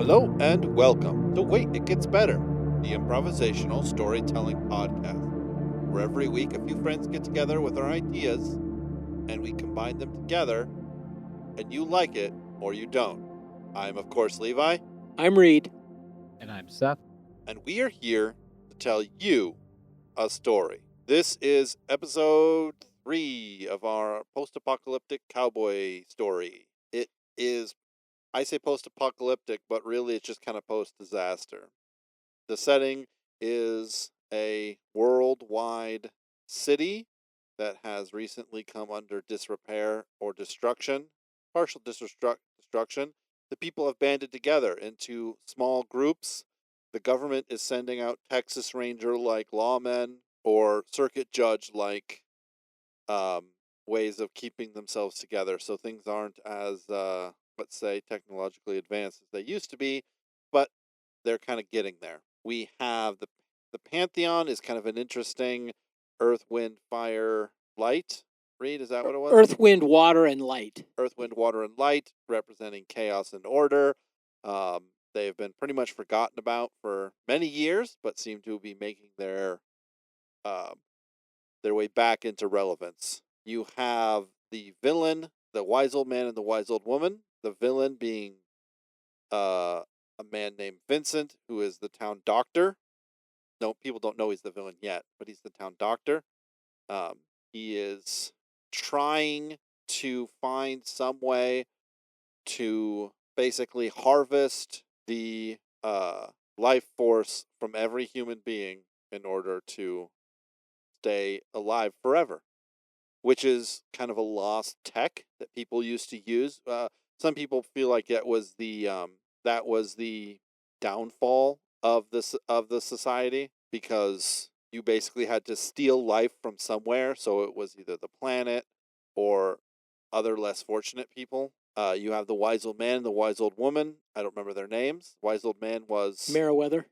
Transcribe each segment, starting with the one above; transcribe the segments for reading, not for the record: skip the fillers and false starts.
Hello and welcome to Wait, It Gets Better, the Improvisational Storytelling Podcast, where every week a few friends get together with our ideas and we combine them together, and you like it or you don't. I'm, of course, Levi. I'm Reed. And I'm Seth. And we are here to tell you a story. This is episode 3 of our post-apocalyptic cowboy story. It is, I say post-apocalyptic, but really it's just kind of post-disaster. The setting is a worldwide city that has recently come under disrepair or destruction, partial destruction. The people have banded together into small groups. The government is sending out Texas Ranger-like lawmen or circuit judge-like ways of keeping themselves together, so things aren't as, let's say, technologically advanced as they used to be, but they're kind of getting there. We have the Pantheon is kind of an interesting earth, wind, fire, light. Reed, is that what it was? Earth, wind, water, and light. Earth, wind, water, and light, representing chaos and order. They've been pretty much forgotten about for many years, but seem to be making their way back into relevance. You have the villain, the wise old man and the wise old woman. The villain being a man named Vincent, who is the town doctor. No, people don't know he's the villain yet, but he's the town doctor. He is trying to find some way to basically harvest the life force from every human being in order to stay alive forever, which is kind of a lost tech that people used to use. Some people feel like that was the downfall of the society, because you basically had to steal life from somewhere, so it was either the planet or other less fortunate people. You have the wise old man and the wise old woman. I don't remember their names. Wise old man was Merriweather,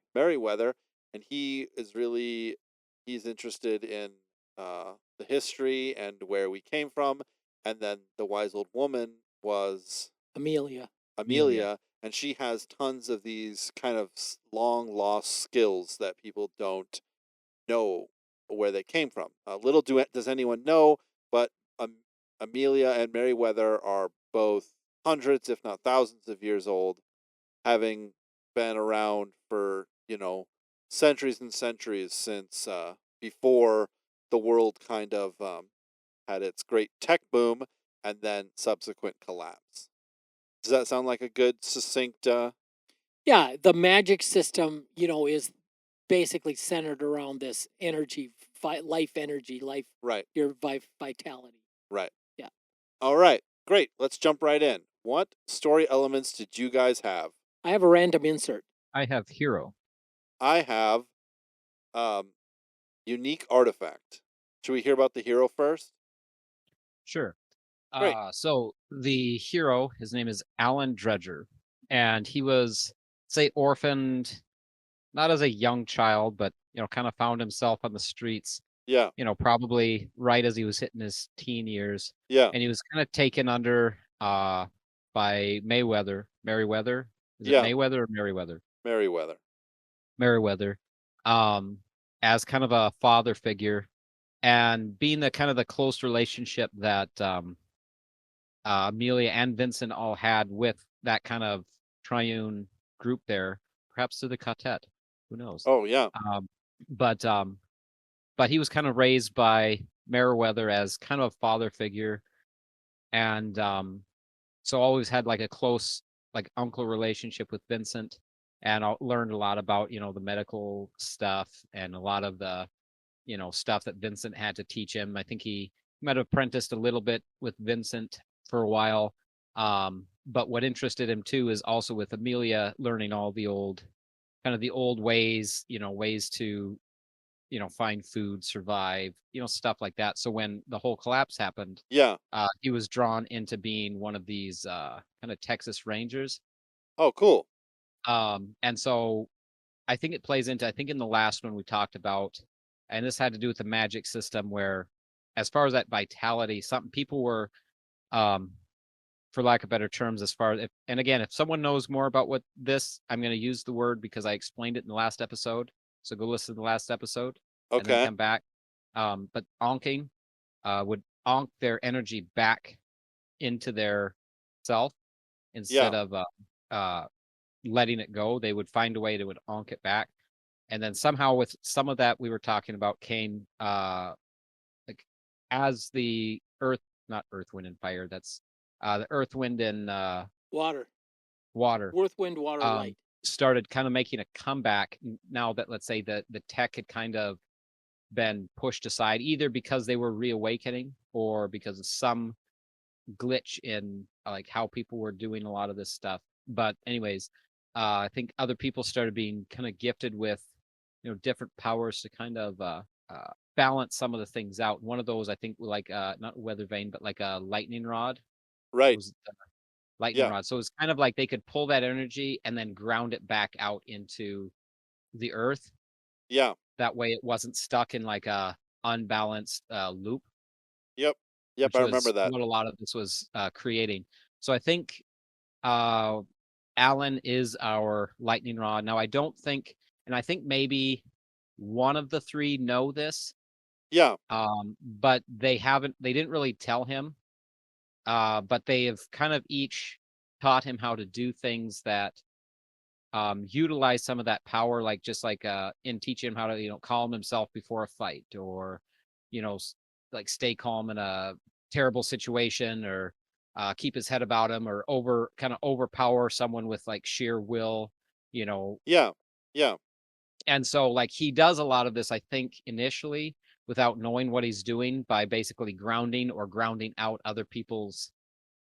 and he's interested in the history and where we came from. And then the wise old woman was Amelia, and she has tons of these kind of long lost skills that people don't know where they came from. Little does anyone know, but Amelia and Merriweather are both hundreds, if not thousands of years old, having been around for, centuries and centuries since before the world kind of had its great tech boom and then subsequent collapse. Does that sound like a good, succinct... Yeah, the magic system, is basically centered around this energy, life energy, Right. Your vitality. Right. Yeah. All right, great. Let's jump right in. What story elements did you guys have? I have a random insert. I have hero. I have unique artifact. Should we hear about the hero first? Sure. Great. So the hero, his name is Alan Dredger, and he was, say, orphaned, not as a young child, but, kind of found himself on the streets. Yeah. Probably right as he was hitting his teen years. Yeah. And he was kind of taken under by Merriweather. Is it Mayweather or Merriweather? Merriweather. As kind of a father figure, and being the kind of the close relationship that Amelia and Vincent all had with that kind of triune group there, perhaps to the quartet. Who knows? Oh, yeah. But he was kind of raised by Merriweather as kind of a father figure, and so always had like a close, like, uncle relationship with Vincent, and learned a lot about, the medical stuff and a lot of the, stuff that Vincent had to teach him. I think he might have apprenticed a little bit with Vincent for a while. But what interested him too is also with Amelia learning all the old ways, ways to, find food, survive, stuff like that. So when the whole collapse happened, he was drawn into being one of these kind of Texas Rangers. Oh, cool. And so I think it plays into, I think in the last one we talked about, and this had to do with the magic system, where as far as that vitality, some people were for lack of better terms, as far as and again, if someone knows more about what this, I'm going to use the word because I explained it in the last episode. So go listen to the last episode and then Okay. come back. But onking would onk their energy back into their self instead Yeah. of letting it go. They would find a way to would onk it back. And then somehow with some of that we were talking about came like as the earth, not earth, wind, and fire. That's the earth, wind, and Water. water Earth, wind, water, light. started kind of making a comeback now that, let's say, the tech had kind of been pushed aside, either because they were reawakening or because of some glitch in like how people were doing a lot of this stuff. But anyways, I think other people started being kind of gifted with different powers to kind of balance some of the things out. One of those, I think, like not weather vane, but like a lightning rod. It Right. was lightning Yeah. rod. So it's kind of like they could pull that energy and then ground it back out into the earth. Yeah. That way it wasn't stuck in like a unbalanced loop, Yep. Yep. which I was remember that. what a lot of this was creating. So I think Alan is our lightning rod. Now I don't think, and I think maybe one of the three know this, Yeah. but they didn't really tell him. But they have kind of each taught him how to do things that utilize some of that power, like just like in teaching him how to calm himself before a fight, or like stay calm in a terrible situation, or keep his head about him, or overpower someone with like sheer will, you know. Yeah. Yeah. And so like he does a lot of this, I think, initially without knowing what he's doing, by basically grounding or grounding out other people's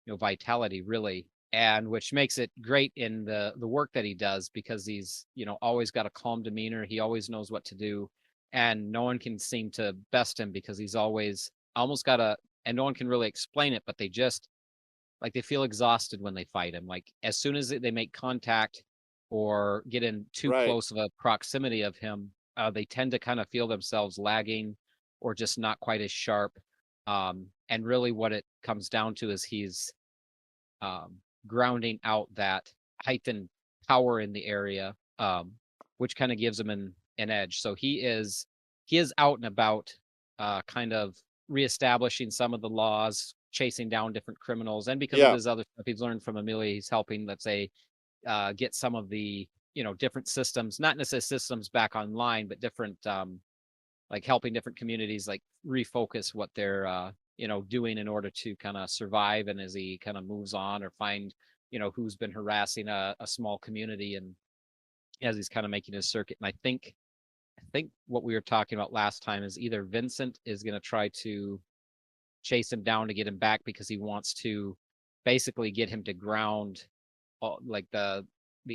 vitality, really. And which makes it great in the work that he does, because he's always got a calm demeanor. He always knows what to do, and no one can seem to best him because he's always almost got a, and no one can really explain it, but they just like they feel exhausted when they fight him. Like as soon as they make contact or get in too Right. close of a proximity of him, they tend to kind of feel themselves lagging or just not quite as sharp. And really what it comes down to is he's grounding out that heightened power in the area, which kind of gives him an edge. So he is out and about, kind of reestablishing some of the laws, chasing down different criminals, and because of Yeah. his other stuff he's learned from Amelia, he's helping, let's say, get some of the different systems, not necessarily systems, back online, but different like helping different communities like refocus what they're doing in order to kind of survive. And as he kind of moves on, or find who's been harassing a small community, and as he's kind of making his circuit. And I think what we were talking about last time is either Vincent is going to try to chase him down to get him back, because he wants to basically get him to ground like the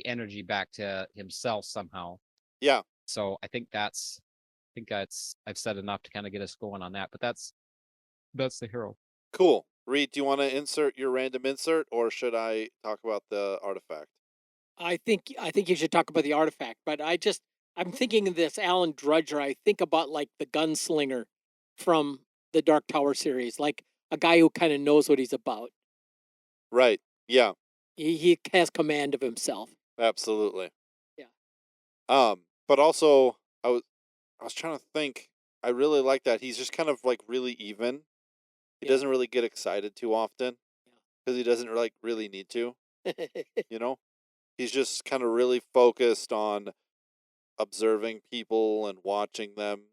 energy back to himself somehow. Yeah. So I've said enough to kind of get us going on that, but that's the hero. Cool. Reed, do you want to insert your random insert, or should I talk about the artifact? I think you should talk about the artifact, but I'm thinking of this Alan Drudger. I think about like the gunslinger from the Dark Tower series, like a guy who kind of knows what he's about. Right. Yeah. He has command of himself. Absolutely. Yeah. But also I was trying to think. I really like that he's just kind of like really even. He Yeah. doesn't really get excited too often because he doesn't like really need to. You know, he's just kind of really focused on observing people and watching them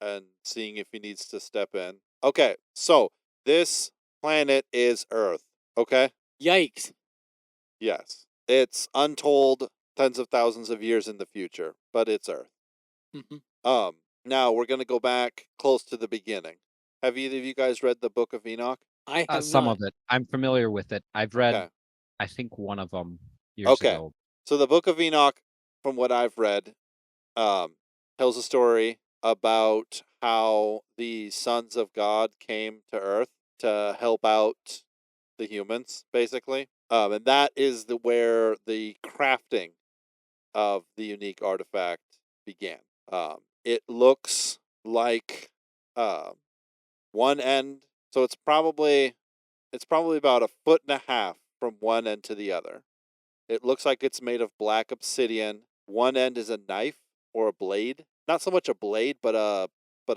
and seeing if he needs to step in. Okay, so this planet is Earth. Okay. Yikes. Yes, it's untold tens of thousands of years in the future, but it's Earth. Mhm. Now we're gonna go back close to the beginning. Have either of you guys read the Book of Enoch? I have Some not. of it I'm familiar with. It I've read, Okay. I think, one of them years Okay. ago. So the Book of Enoch, from what I've read, tells a story about how the sons of God came to Earth to help out the humans, basically. And that is where the crafting of the unique artifact began. It looks like one end, so it's probably It's probably about 1.5 feet from one end to the other. It looks like it's made of black obsidian. One end is a knife or a blade. Not so much a blade, but a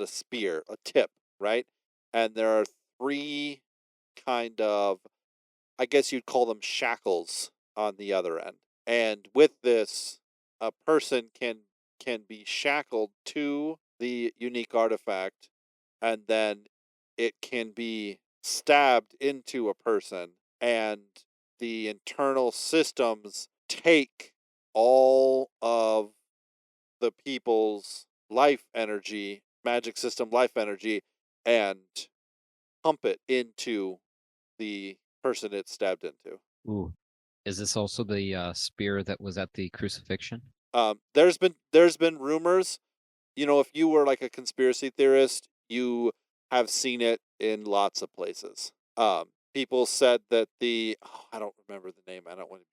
spear, a tip, right? And there are 3 kind of, I guess you'd call them shackles on the other end. And with this, a person can be shackled to the unique artifact, and then it can be stabbed into a person, and the internal systems take all of the people's life energy, magic system life energy, and pump it into the person it's stabbed into. Ooh. Is this also the spear that was at the crucifixion? There's been rumors. If you were like a conspiracy theorist, you have seen it in lots of places. People said that I don't remember the name. I don't want to.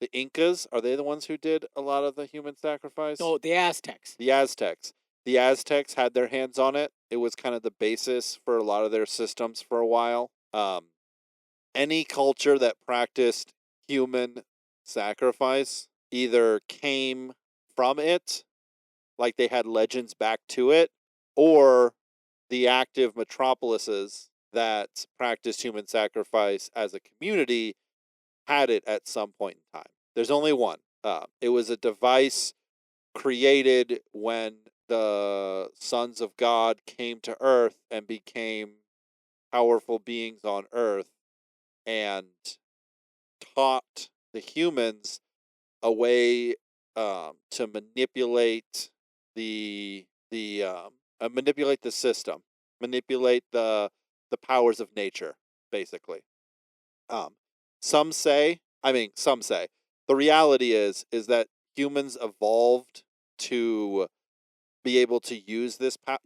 The Incas, are they the ones who did a lot of the human sacrifice? No, the Aztecs. The Aztecs. The Aztecs had their hands on it. It was kind of the basis for a lot of their systems for a while. Any culture that practiced human sacrifice either came from it, like they had legends back to it, or the active metropolises that practiced human sacrifice as a community had it at some point in time. There's only one. It was a device created when the sons of God came to Earth and became powerful beings on Earth and taught the humans a way to manipulate manipulate the system, manipulate the powers of nature, basically. Some say the reality is that humans evolved to be able to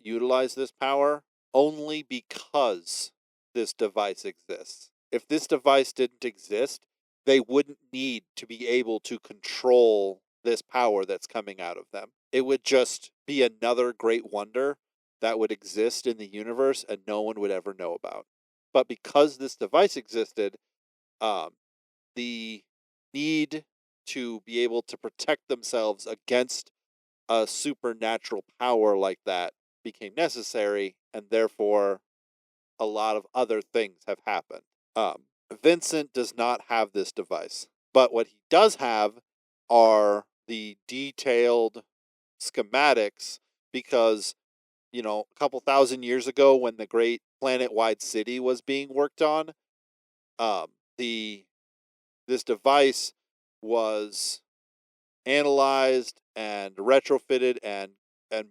utilize this power only because this device exists. If this device didn't exist, they wouldn't need to be able to control this power that's coming out of them. It would just be another great wonder that would exist in the universe and no one would ever know about. But because this device existed, the need to be able to protect themselves against a supernatural power like that became necessary, and therefore a lot of other things have happened. Vincent does not have this device, but what he does have are the detailed schematics, because a couple thousand years ago, when the great planet-wide city was being worked on, this device was analyzed and retrofitted, and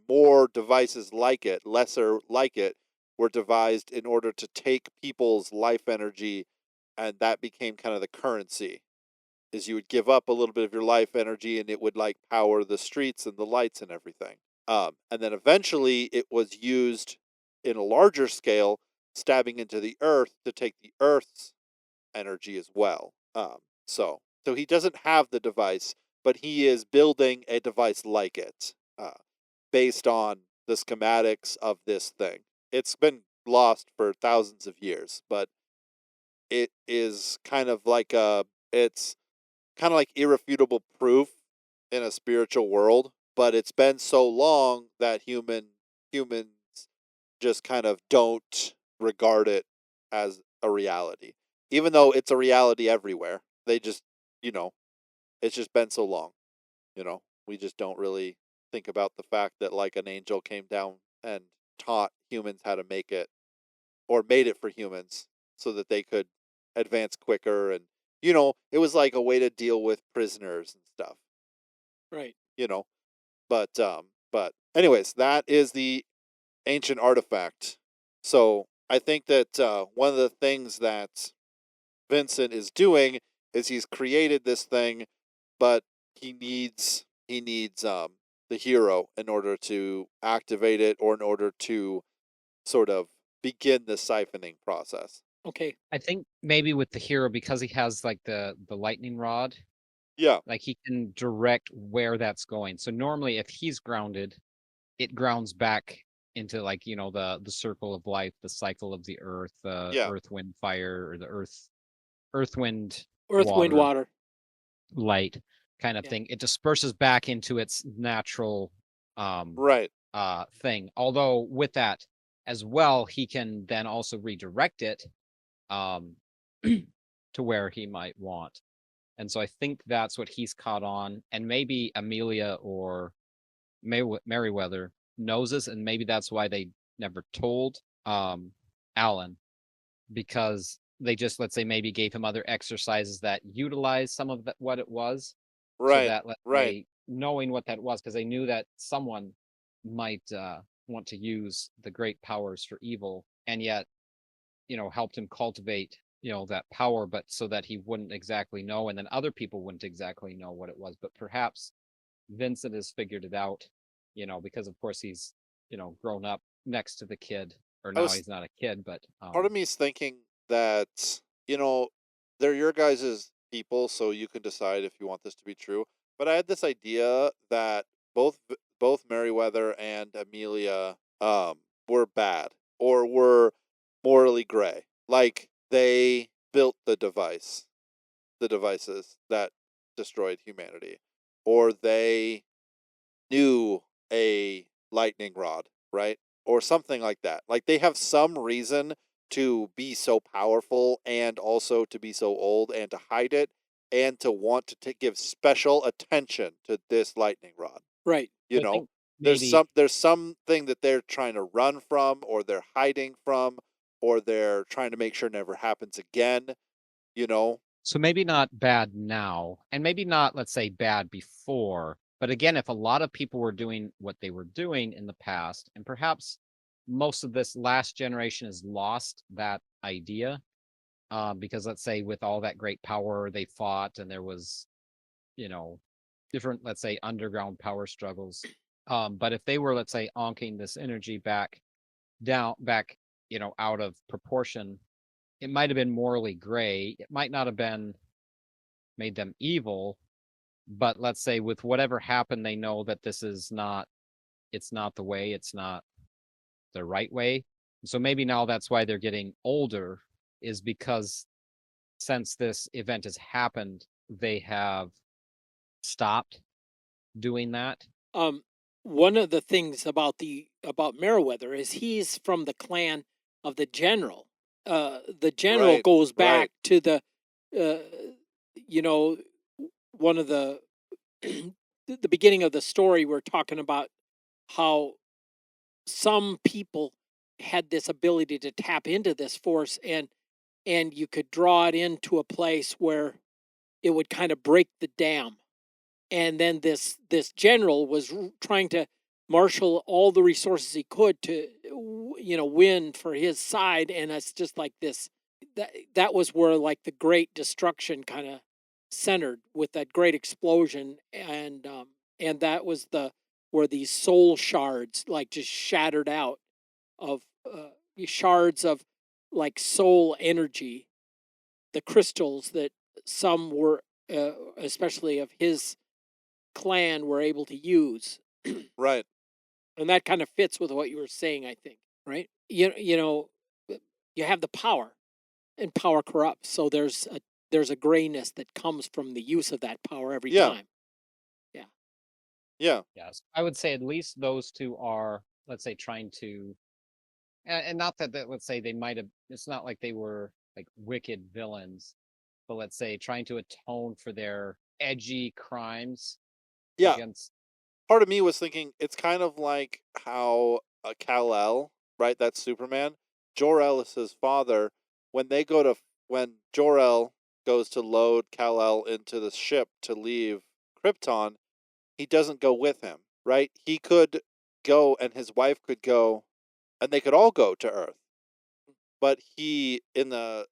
more devices like it, lesser like it, were devised in order to take people's life energy, and that became kind of the currency. Is you would give up a little bit of your life energy and it would like power the streets and the lights and everything. And then eventually it was used in a larger scale, stabbing into the earth to take the earth's energy as well. So he doesn't have the device, but he is building a device like it, based on the schematics of this thing. It's been lost for thousands of years, but it is kind of like it's kind of like irrefutable proof in a spiritual world, but it's been so long that humans just kind of don't regard it as a reality, even though it's a reality everywhere. They just, it's just been so long, we just don't really think about the fact that like an angel came down and taught humans how to make it, or made it for humans so that they could advance quicker, and it was like a way to deal with prisoners and stuff, Right. But anyways, that is the ancient artifact. So I think that one of the things that Vincent is doing is he's created this thing, but he needs the hero in order to activate it, or in order to sort of begin the siphoning process. Okay. I think maybe with the hero, because he has like the lightning rod, Yeah. like he can direct where that's going. So normally if he's grounded, it grounds back into like the circle of life, the cycle of the earth, Yeah. earth, wind, fire, or the earth, wind, Earth, wind, water. light kind of thing. It disperses back into its natural Right. thing. Although with that as well, he can then also redirect it to where he might want. And so I think that's what he's caught on. And maybe Amelia or Merriweather knows this, and maybe that's why they never told Alan, because they just, let's say, maybe gave him other exercises that utilized some of what it was, so Right. that, let's Right. say, knowing what that was, because they knew that someone might want to use the great powers for evil, and yet helped him cultivate that power, but so that he wouldn't exactly know, and then other people wouldn't exactly know what it was. But perhaps Vincent has figured it out, because of course he's grown up next to the kid, or I now was he's not a kid, but Part of me is thinking that, they're your guys' people, so you can decide if you want this to be true. But I had this idea that both Meriwether and Amelia were bad, or were morally gray. Like they built the devices that destroyed humanity, or they knew a lightning rod, right? Or something like that. Like they have some reason to be so powerful, and also to be so old, and to hide it, and to want to give special attention to this lightning rod. Right. You I know, think maybe there's something that they're trying to run from, or they're hiding from, or they're trying to make sure never happens again, you know? so, maybe not bad now, and maybe not, let's say, bad before. But again, if a lot of people were doing what they were doing in the past, and perhaps most of this last generation has lost that idea, because, let's say, with all that great power they fought, and there was, you know, different, let's say, underground power struggles. But if they were, let's say, onking this energy back, out of proportion, it might have been morally gray. It might not have been made them evil, but let's say with whatever happened, they know that it's not the way, it's not the right way. So maybe now that's why they're getting older, is because since this event has happened, they have stopped doing that. One of the things about Meriwether is he's from the clan of the general. The general Right. goes back Right. to the, uh, you know, one of the the beginning of the story. We're talking about how some people had this ability to tap into this force, and you could draw it into a place where it would kind of break the dam. And then this general was trying to marshal all the resources he could to win for his side. And it's just like this, that was where like the great destruction kind of centered, with that great explosion. And that was the where these soul shards like just shattered out of shards of like soul energy, the crystals that some were especially of his clan were able to use. Right. And that kind of fits with what you were saying, I think, right? You have the power, and power corrupts. So there's a grayness that comes from the use of that power every Yeah. time. Yeah. Yeah. Yes, I would say at least those two are, let's say, trying to, and not that let's say they might have. It's not like they were like wicked villains, but let's say trying to atone for their edgy crimes Yeah. against. Part of me was thinking it's kind of like how Kal-El, right? That's Superman. Jor-El is his father. When Jor-El goes to load Kal-El into the ship to leave Krypton, he doesn't go with him, right? He could go, and his wife could go, and they could all go to Earth. But he, in the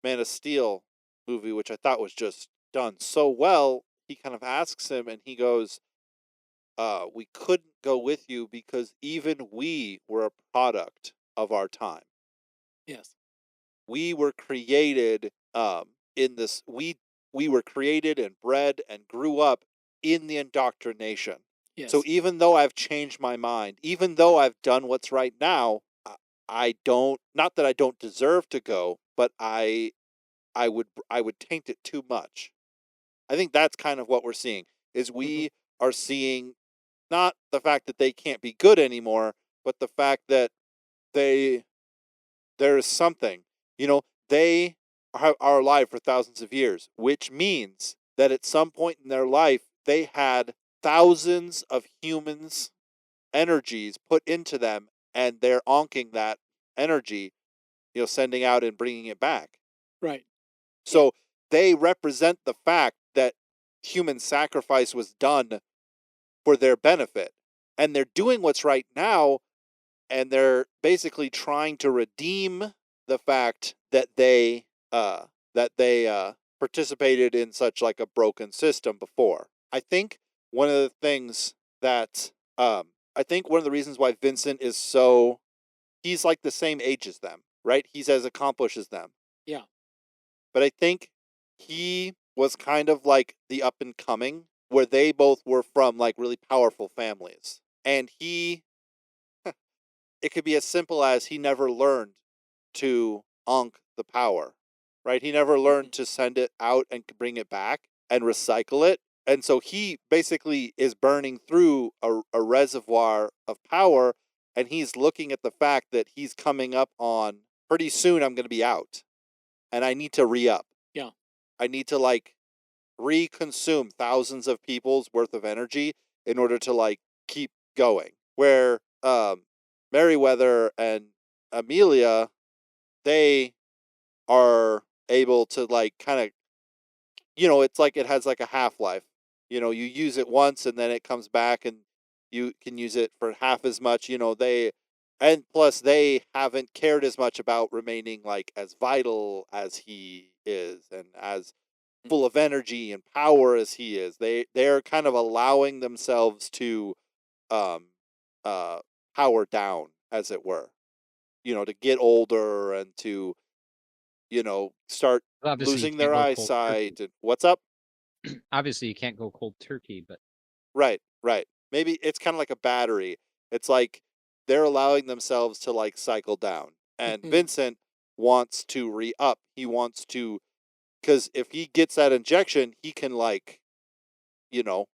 Man of Steel movie, which I thought was just done so well, he kind of asks him, and he goes, we couldn't go with you because even we were a product of our time. Yes. We were created in this we were created and bred and grew up in the indoctrination. Yes. So even though I've changed my mind, even though I've done what's right now, I don't, not that I don't deserve to go, but I would taint it too much. I think that's kind of what we're seeing is we are seeing not the fact that they can't be good anymore, but the fact that there is something, they are alive for thousands of years, which means that at some point in their life, they had thousands of humans' energies put into them, and they're onking that energy, sending out and bringing it back. Right. So they represent the fact that human sacrifice was done for their benefit, and they're doing what's right now, and they're basically trying to redeem the fact that they participated in such like a broken system before. I think one of the things that I think one of the reasons why Vincent is so, he's like the same age as them, right? He's as accomplished as them. Yeah. But I think he was kind of like the up and coming, where they both were from like really powerful families. And it could be as simple as he never learned to onk the power, right? He never learned to send it out and bring it back and recycle it. And so he basically is burning through a reservoir of power, and he's looking at the fact that he's coming up on, pretty soon I'm going to be out, and I need to re-up. Yeah. I need to like reconsume thousands of people's worth of energy in order to like keep going. Where Merryweather and Amelia, they are able to like kind of, it's like it has like a half-life. You use it once and then it comes back and you can use it for half as much. And plus they haven't cared as much about remaining like as vital as he is and as full of energy and power as he is. They're kind of allowing themselves to um uh power down, as it were. To get older and to, start Obviously, you losing can't their go cold turkey. eyesight. And what's up? Obviously, you can't go cold turkey, but Right, right. Maybe it's kind of like a battery. It's like they're allowing themselves to like cycle down. And Vincent wants to re-up. He wants to, because if he gets that injection, he can like, you know,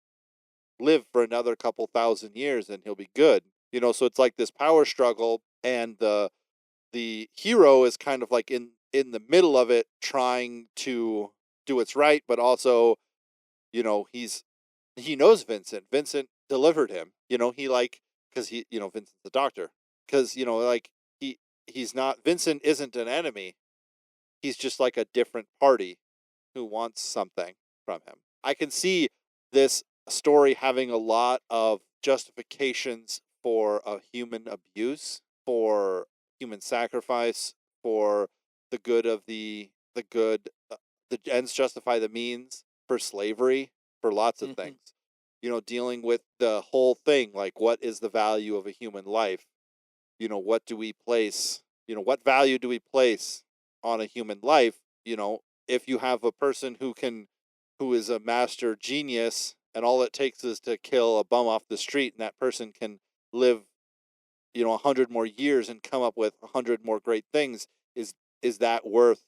live for another couple thousand years and he'll be good. So it's like this power struggle, and the hero is kind of like in the middle of it, trying to do what's right, but also, he knows Vincent. Vincent delivered him. He like, because Vincent's the doctor. Because like he's not, Vincent isn't an enemy. He's just like a different party who wants something from him. I can see this story having a lot of justifications for a human abuse, for human sacrifice, for the good of the good. The ends justify the means, for slavery, for lots of things. Dealing with the whole thing, like what is the value of a human life? What do we place? What value do we place on a human life? If you have a person who is a master genius, and all it takes is to kill a bum off the street, and that person can live 100 more years and come up with 100 more great things, is that worth?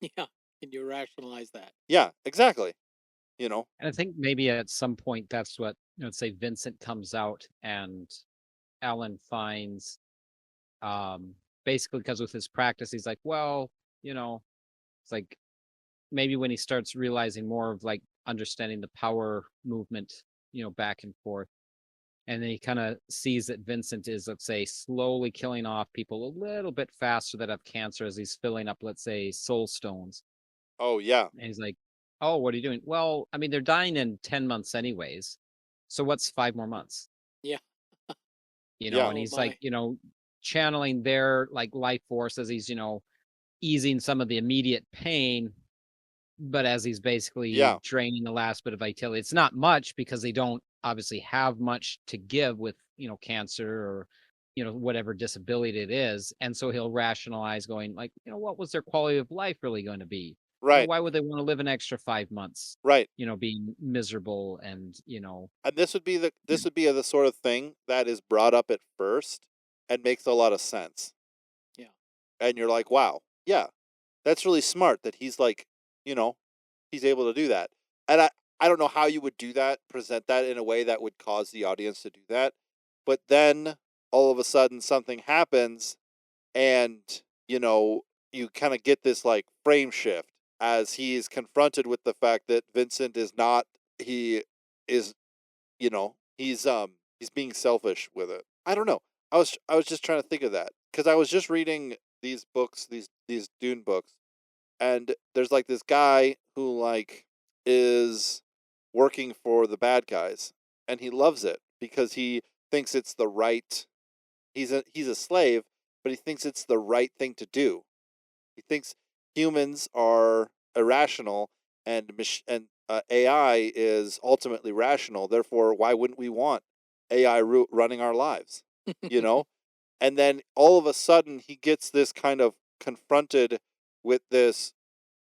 Yeah. Can you rationalize that? Yeah, exactly. and I think maybe at some point that's what, let's say Vincent comes out and Alan finds, basically, because with his practice, he's like, well, it's like maybe when he starts realizing more of like understanding the power movement, back and forth, and then he kind of sees that Vincent is, let's say, slowly killing off people a little bit faster that have cancer as he's filling up, let's say, soul stones. Oh yeah. And he's like, oh, what are you doing? Well, I mean, they're dying in 10 months anyways. So what's 5 more months? Yeah. Yeah. And Oh, he's my. like, channeling their like life force as he's, easing some of the immediate pain, but as he's basically Yeah. draining the last bit of vitality. It's not much because they don't obviously have much to give with, cancer or, whatever disability it is. And so he'll rationalize going like, what was their quality of life really going to be? Right. Why would they want to live an extra 5 months, Right. being miserable and, And this would be the sort of thing that is brought up at first and makes a lot of sense. Yeah. And you're like, wow, yeah, that's really smart that he's like, you know, he's able to do that. And I don't know how you would do that, present that in a way that would cause the audience to do that. But then all of a sudden something happens and, you know, you kind of get this like frame shift as he is confronted with the fact that Vincent is not, he is, he's being selfish with it. I don't know. I was just trying to think of that because I was just reading these books, these Dune books, and there's like this guy who like is working for the bad guys, and he loves it because he thinks it's the right. He's a slave, but he thinks it's the right thing to do. He thinks humans are irrational and AI is ultimately rational. Therefore, why wouldn't we want AI running our lives? You know? And then all of a sudden, he gets this kind of confronted with this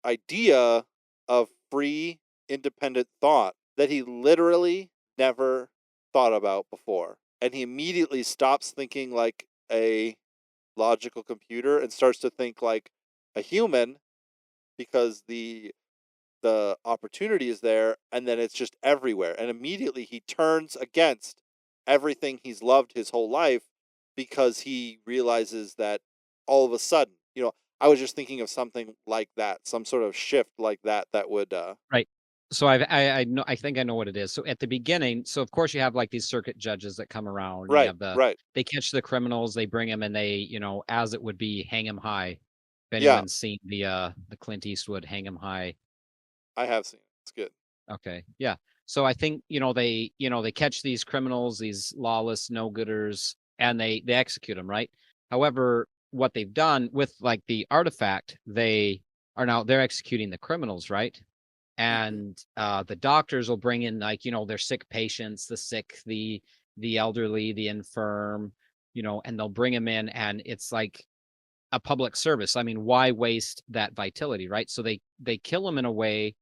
idea of free, independent thought that he literally never thought about before. And he immediately stops thinking like a logical computer and starts to think like a human because the opportunity is there, and then it's just everywhere, and immediately he turns against everything he's loved his whole life because he realizes that all of a sudden, I was just thinking of something like that, some sort of shift like that that would right. So I know, I think I know what it is. So at the beginning, so of course you have like these circuit judges that come around, and you right, have right, they catch the criminals, they bring them, and they, as it would be, hang them high. If yeah, anyone's seen the Clint Eastwood Hang 'em High. I have seen it. It's good. Okay. Yeah. So I think, they catch these criminals, these lawless no-gooders, and they execute them, right? However, what they've done with like the artifact, they're executing the criminals, right? Mhm. And the doctors will bring in like, their sick patients, the sick, the elderly, the infirm, and they'll bring them in, and it's like a public service. I mean, why waste that vitality, right? So they kill them in a way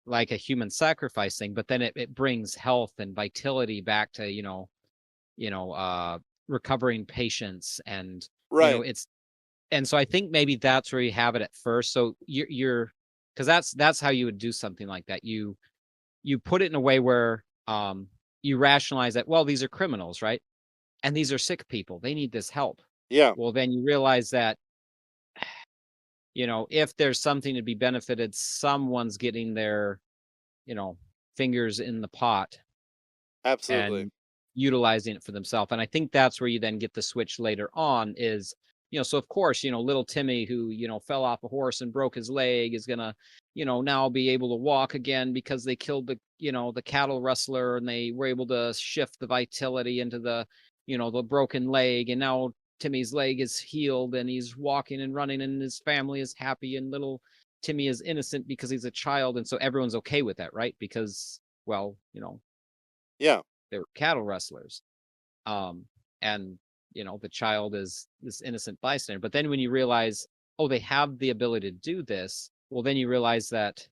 like a human sacrifice thing, but then it brings health and vitality back to, you know, uh, recovering patients. And, Right. it's, and so I think maybe that's where you have it at first. So you're, cause that's how you would do something like that. You put it in a way where, you rationalize that, well, these are criminals, right? And these are sick people. They need this help. Yeah, Well, then you realize that, if there's something to be benefited, someone's getting their, you know, fingers in the pot absolutely. and utilizing it for themselves. And I think that's where you then get the switch later on is, so of course, little Timmy who, fell off a horse and broke his leg is gonna, now be able to walk again because they killed the cattle rustler, and they were able to shift the vitality into the broken leg. And now Timmy's leg is healed and he's walking and running, and his family is happy, and little Timmy is innocent because he's a child. And so everyone's okay with that, right? Because, well, Yeah, they were cattle rustlers. Um, and the child is this innocent bystander. But then when you realize, oh, they have the ability to do this, well, then you realize that,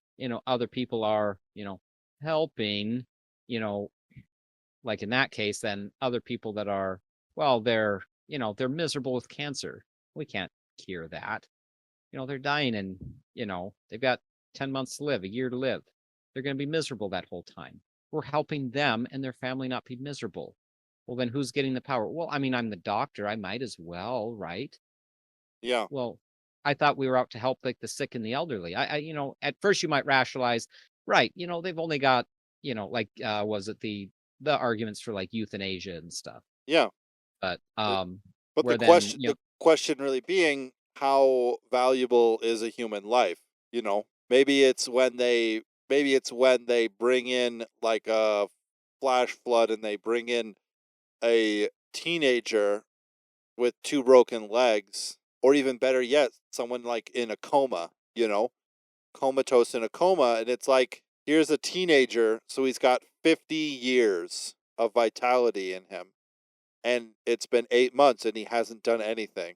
other people are, helping, you know, like in that case, then other people that are, well, they're miserable with cancer. We can't cure that. They're dying, and, they've got 10 months to live, a year to live. They're going to be miserable that whole time. We're helping them and their family not be miserable. Well, then who's getting the power? Well, I mean, I'm the doctor. I might as well, right? yeah, Well, I thought we were out to help like the sick and the elderly. At first you might rationalize, right? They've only got, like, was it the arguments for like euthanasia and stuff? yeah. But Uh, But the where then, question the question really being, how valuable is a human life? Maybe it's when they bring in like a flash flood and they bring in a teenager with two broken legs, or even better yet, someone like in a coma, comatose in a coma, and it's like, here's a teenager, so he's got 50 years of vitality in him, and it's been 8 months and he hasn't done anything,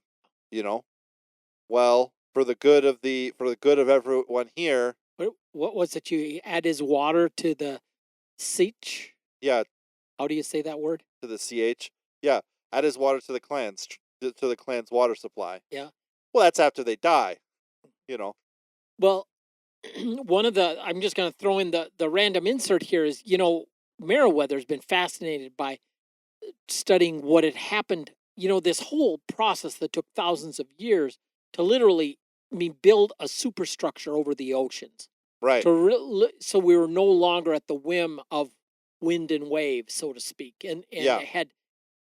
you know? Well, for the good of everyone here. What was it? You add his water to the Sich? Yeah, How do you say that word? to the CH. Yeah, add his water to the clan's water supply. Yeah. Well, that's after they die, you know. Well, I'm just going to throw in the random insert here is, Meriwether's been fascinated by studying what had happened, this whole process that took thousands of years to literally, build a superstructure over the oceans. Right. So we were no longer at the whim of wind and waves, so to speak, and Yeah. had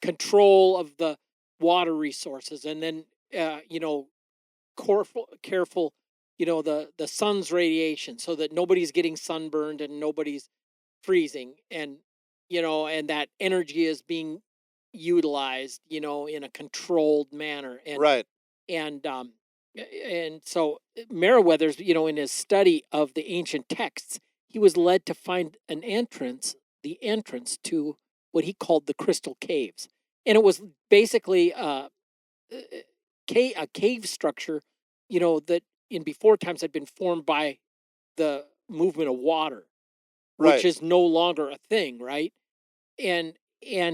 control of the water resources, and then careful, the sun's radiation, so that nobody's getting sunburned and nobody's freezing, and and that energy is being utilized, in a controlled manner, and Right. and so Meriwether's, in his study of the ancient texts, he was led to find the entrance to what he called the crystal caves, and it was basically a cave structure, that in before times had been formed by the movement of water, which Right. is no longer a thing, right? And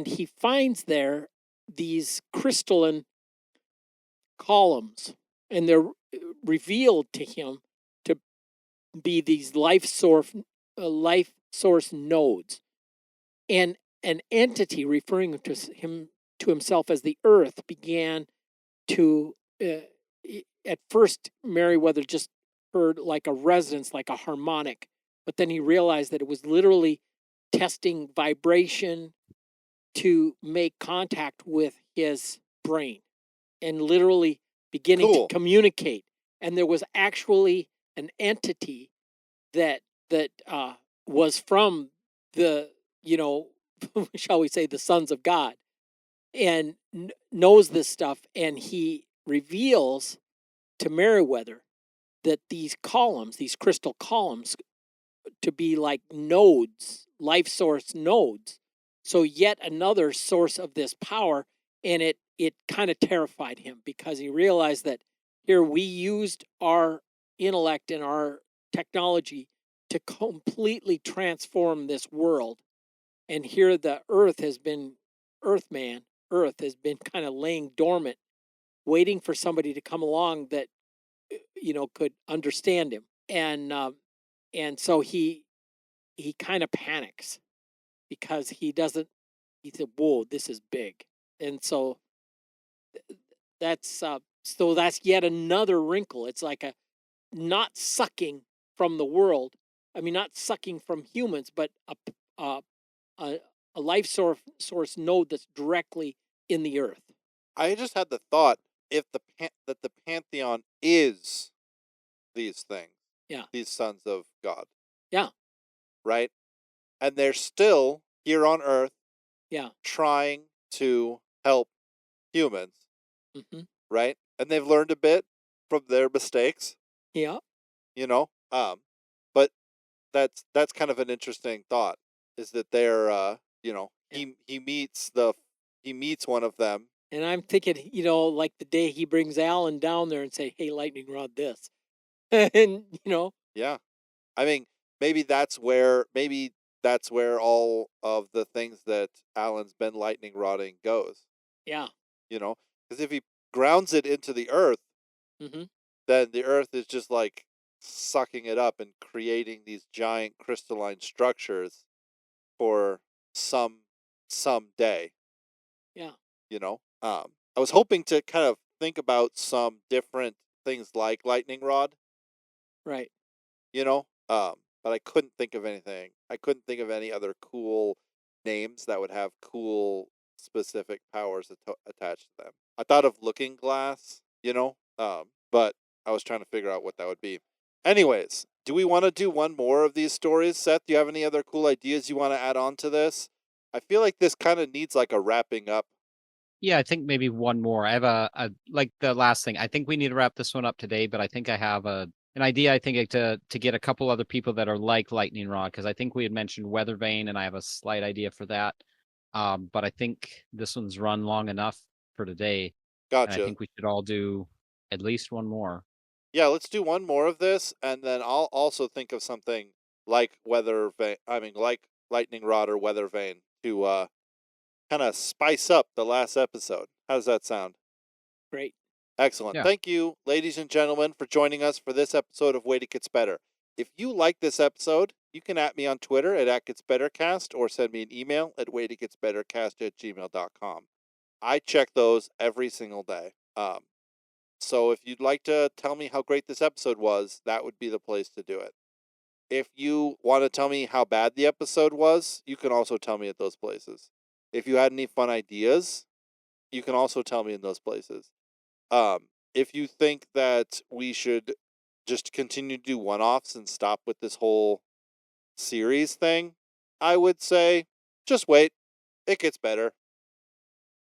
he finds there these crystalline columns, and they're revealed to him to be these life source nodes, and an entity referring to himself as the earth began to at first Meriwether just heard like a resonance, like a harmonic, but then he realized that it was literally testing vibration to make contact with his brain and literally beginning Cool. to communicate. And there was actually an entity that was from the, shall we say, the sons of God, and knows this stuff, and he reveals to Meriwether that these crystal columns, to be like nodes, life source nodes. So yet another source of this power, and it kind of terrified him, because he realized that here we used our intellect and our technology to completely transform this world, and here the Earth has been kind of laying dormant, waiting for somebody to come along that could understand him, and so he kind of panics, because he said, whoa, this is big. And so that's yet another wrinkle. It's like a not sucking from the world. I mean, not sucking from humans, but a life source node that's directly in the earth. I just had the thought, if that the pantheon is these things, Yeah. these sons of God. Yeah. Right? And they're still here on Earth, Yeah. trying to help humans, Mm-hmm. right? And they've learned a bit from their mistakes. Yeah. But that's kind of an interesting thought, is that they're he meets one of them. And I'm thinking, like the day he brings Alan down there and say, hey, lightning rod this. And Yeah. I mean, maybe that's where all of the things that Alan's been lightning rodding goes. Yeah. Because if he grounds it into the earth, mm-hmm. then the earth is just like sucking it up and creating these giant crystalline structures for some day. Yeah. I was hoping to kind of think about some different things like lightning rod. Right. But I couldn't think of anything. I couldn't think of any other cool names that would have cool specific powers attached to them. I thought of Looking Glass, but I was trying to figure out what that would be. Anyways, do we want to do one more of these stories? Seth, do you have any other cool ideas you want to add on to this? I feel like this kind of needs like a wrapping up. Yeah, I think maybe one more. I have a like the last thing. I think we need to wrap this one up today, but I think I have an idea. I think to get a couple other people that are like Lightning Rod, because I think we had mentioned Weather Vane, and I have a slight idea for that. But I think this one's run long enough for today. Gotcha. And I think we should all do at least one more. Yeah, let's do one more of this, and then I'll also think of something like weather vane. I mean, like lightning rod or weather vane to kind of spice up the last episode. How does that sound? Great. Excellent. Yeah. Thank you, ladies and gentlemen, for joining us for this episode of Wait It Gets Better. If you like this episode, you can at me on Twitter at @getsbettercast or send me an email at waititgetsbettercast@gmail.com. I check those every single day. So if you'd like to tell me how great this episode was, that would be the place to do it. If you want to tell me how bad the episode was, you can also tell me at those places. If you had any fun ideas, you can also tell me in those places. If you think that we should just continue to do one-offs and stop with this whole series thing, I would say just wait. It gets better.